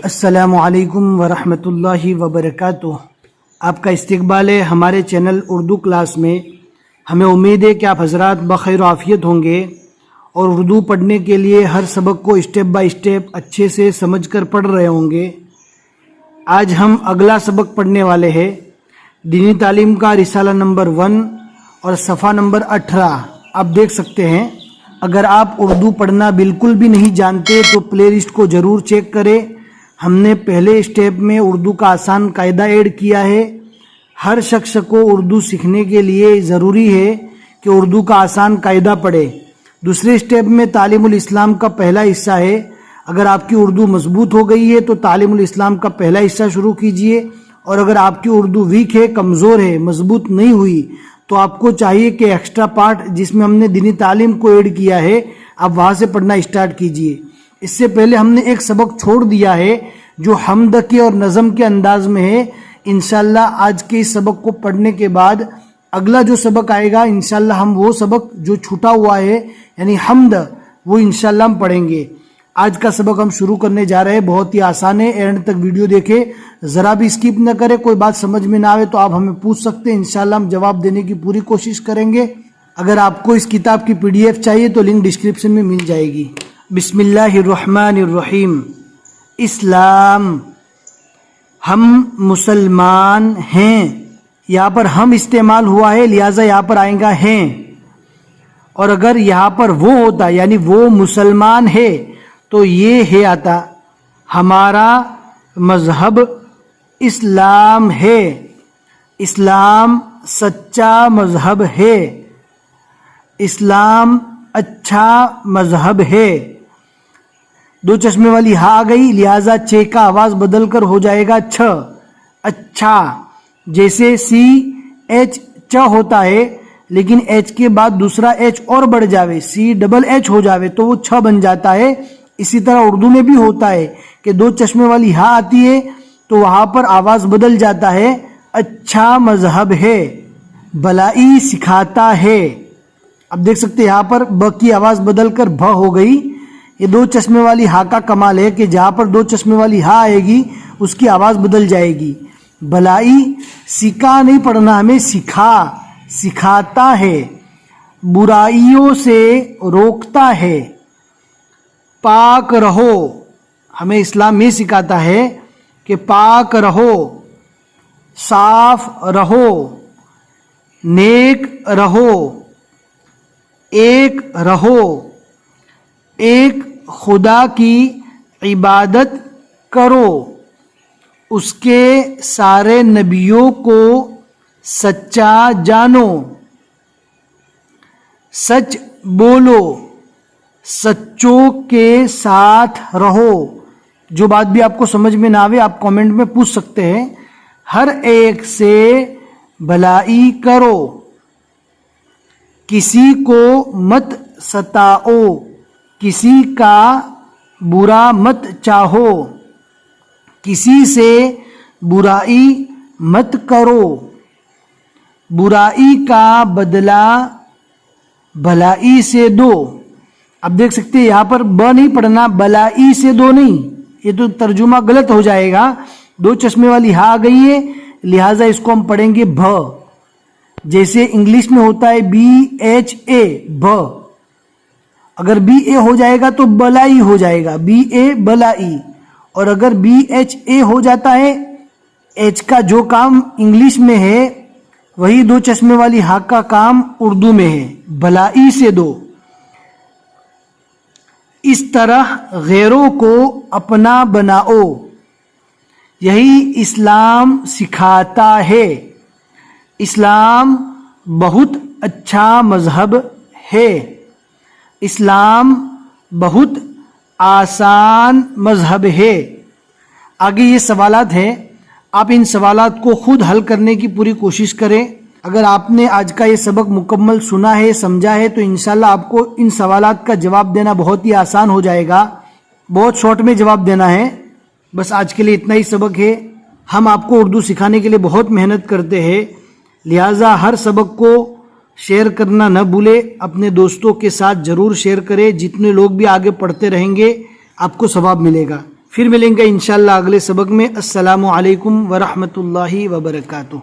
السلام علیکم ورحمۃ اللہ وبرکاتہ۔ آپ کا استقبال ہے ہمارے چینل اردو کلاس میں۔ ہمیں امید ہے کہ آپ حضرات بخیر و عافیت ہوں گے اور اردو پڑھنے کے لیے ہر سبق کو اسٹیپ بائی اسٹیپ اچھے سے سمجھ کر پڑھ رہے ہوں گے۔ آج ہم اگلا سبق پڑھنے والے ہیں، دینی تعلیم کا رسالہ نمبر 1 اور صفحہ نمبر 18۔ آپ دیکھ سکتے ہیں، اگر آپ اردو پڑھنا بالکل بھی نہیں جانتے تو پلے لسٹ کو ضرور چیک کریں۔ ہم نے پہلے اسٹیپ میں اردو کا آسان قاعدہ ایڈ کیا ہے۔ ہر شخص کو اردو سیکھنے کے لیے ضروری ہے کہ اردو کا آسان قاعدہ پڑھے۔ دوسرے اسٹیپ میں تعلیم الاسلام کا پہلا حصہ ہے۔ اگر آپ کی اردو مضبوط ہو گئی ہے تو تعلیم الاسلام کا پہلا حصہ شروع کیجئے، اور اگر آپ کی اردو ویک ہے، کمزور ہے، مضبوط نہیں ہوئی تو آپ کو چاہیے کہ ایکسٹرا پارٹ جس میں ہم نے دینی تعلیم کو ایڈ کیا ہے، آپ وہاں سے پڑھنا اسٹارٹ کیجئے۔ اس سے پہلے ہم نے ایک سبق چھوڑ دیا ہے جو حمد کے اور نظم کے انداز میں ہے۔ انشاءاللہ آج کے اس سبق کو پڑھنے کے بعد اگلا جو سبق آئے گا انشاءاللہ ہم وہ سبق جو چھوٹا ہوا ہے یعنی حمد، وہ انشاءاللہ ہم پڑھیں گے۔ آج کا سبق ہم شروع کرنے جا رہے ہیں، بہت ہی آسان ہے، اینڈ تک ویڈیو دیکھیں، ذرا بھی اسکپ نہ کریں۔ کوئی بات سمجھ میں نہ آئے تو آپ ہمیں پوچھ سکتے ہیں، انشاءاللہ ہم جواب دینے کی پوری کوشش کریں گے۔ اگر آپ کو اس کتاب کی PDF چاہیے تو لنک ڈسکرپشن میں مل جائے گی۔ بسم اللہ الرحمن الرحیم۔ اسلام، ہم مسلمان ہیں۔ یہاں پر ہم استعمال ہوا ہے، لہٰذا یہاں پر آئے گا ہیں، اور اگر یہاں پر وہ ہوتا یعنی وہ مسلمان ہے تو یہ ہے آتا۔ ہمارا مذہب اسلام ہے، اسلام سچا مذہب ہے، اسلام اچھا مذہب ہے۔ دو چشمے والی ہا آ گئی، لہٰذا چے کا آواز بدل کر ہو جائے گا چھ، اچھا۔ جیسے CH چ ہوتا ہے لیکن H کے بعد دوسرا H اور بڑھ جاوے، CH ہو جاوے تو وہ چھ بن جاتا ہے۔ اسی طرح اردو میں بھی ہوتا ہے کہ دو چشمے والی ہا آتی ہے تو وہاں پر آواز بدل جاتا ہے، اچھا مذہب ہے، بھلائی سکھاتا ہے۔ اب دیکھ سکتے ہیں یہاں پر ب کی آواز بدل کر بھ ہو گئی۔ یہ دو چشمے والی ہا کا کمال ہے کہ جہاں پر دو چشمے والی ہا آئے گی اس کی آواز بدل جائے گی۔ بھلائی سکھا نہیں پڑھنا، ہمیں سکھا، سکھاتا ہے، برائیوں سے روکتا ہے۔ پاک رہو، ہمیں اسلام یہ سکھاتا ہے کہ پاک رہو، صاف رہو، نیک رہو، ایک رہو، ایک خدا کی عبادت کرو، اس کے سارے نبیوں کو سچا جانو، سچ بولو، سچوں کے ساتھ رہو۔ جو بات بھی آپ کو سمجھ میں نہ آوے آپ کامنٹ میں پوچھ سکتے ہیں۔ ہر ایک سے بھلائی کرو، کسی کو مت ستاؤ، کسی کا برا مت چاہو، کسی سے برائی مت کرو، برائی کا بدلہ بھلائی سے دو۔ اب دیکھ سکتے ہیں یہاں پر ب نہیں پڑھنا، بلائی سے دو نہیں، یہ تو ترجمہ غلط ہو جائے گا۔ دو چشمے والی ہا آ گئی ہے لہٰذا اس کو ہم پڑھیں گے بھ، جیسے انگلش میں ہوتا ہے BHA بھ۔ اگر BA ہو جائے گا تو بلائی ہو جائے گا، BA بلائی، اور اگر BHA ہو جاتا ہے، H کا جو کام انگلش میں ہے وہی دو چشمے والی ہا کا کام اردو میں ہے، بھلائی سے دو۔ اس طرح غیروں کو اپنا بناؤ، یہی اسلام سکھاتا ہے۔ اسلام بہت اچھا مذہب ہے، اسلام بہت آسان مذہب ہے۔ آگے یہ سوالات ہیں، آپ ان سوالات کو خود حل کرنے کی پوری کوشش کریں۔ اگر آپ نے آج کا یہ سبق مکمل سنا ہے، سمجھا ہے تو انشاءاللہ آپ کو ان سوالات کا جواب دینا بہت ہی آسان ہو جائے گا۔ بہت شارٹ میں جواب دینا ہے، بس آج کے لیے اتنا ہی سبق ہے۔ ہم آپ کو اردو سکھانے کے لیے بہت محنت کرتے ہیں، لہٰذا ہر سبق کو شیئر کرنا نہ بھولے، اپنے دوستوں کے ساتھ ضرور شیئر کریں۔ جتنے لوگ بھی آگے پڑھتے رہیں گے آپ کو ثواب ملے گا۔ پھر ملیں گے انشاءاللہ اگلے سبق میں۔ السلام علیکم ورحمۃ اللہ وبرکاتہ۔